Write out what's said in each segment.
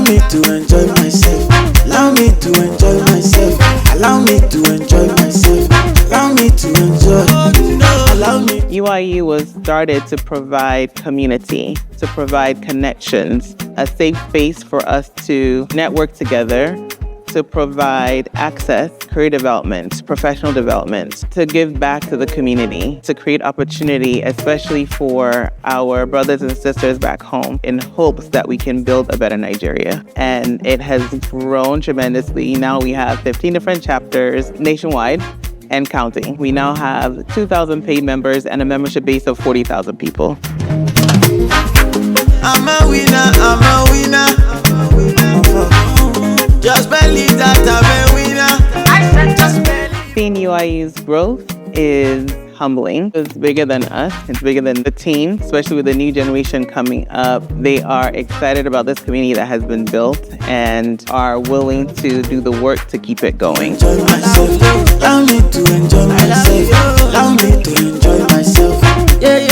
Allow me to enjoy myself. Allow me to enjoy myself. Allow me to enjoy myself. Allow me to enjoy. Allow me. UIU was started to provide community, to provide connections, a safe space for us to network together, to provide access, career development, professional development, to give back to the community, to create opportunity, especially for our brothers and sisters back home, in hopes that we can build a better Nigeria. And it has grown tremendously. Now we have 15 different chapters nationwide and counting. We now have 2,000 paid members and a membership base of 40,000 people. I'm a winner, I'm a winner. Just believe that I'm a winner. I said just believe. Seeing UIU's growth is humbling. It's bigger than us. It's bigger than the team, especially with the new generation coming up. They are excited about this community that has been built and are willing to do the work to keep it going. Enjoy myself. Allow me to enjoy myself. Allow me to enjoy myself. Yeah.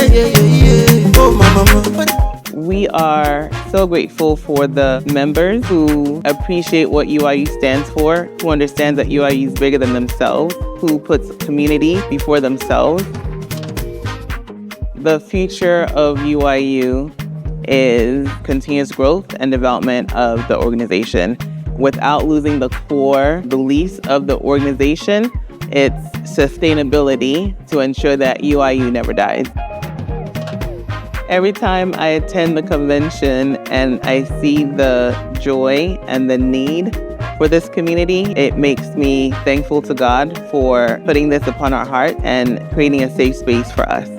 Oh, mama. We are so grateful for the members who appreciate what UIU stands for, who understand that UIU is bigger than themselves, who puts community before themselves. The future of UIU is continuous growth and development of the organization. Without losing the core beliefs of the organization, it's sustainability to ensure that UIU never dies. Every time I attend the convention and I see the joy and the need for this community, it makes me thankful to God for putting this upon our heart and creating a safe space for us.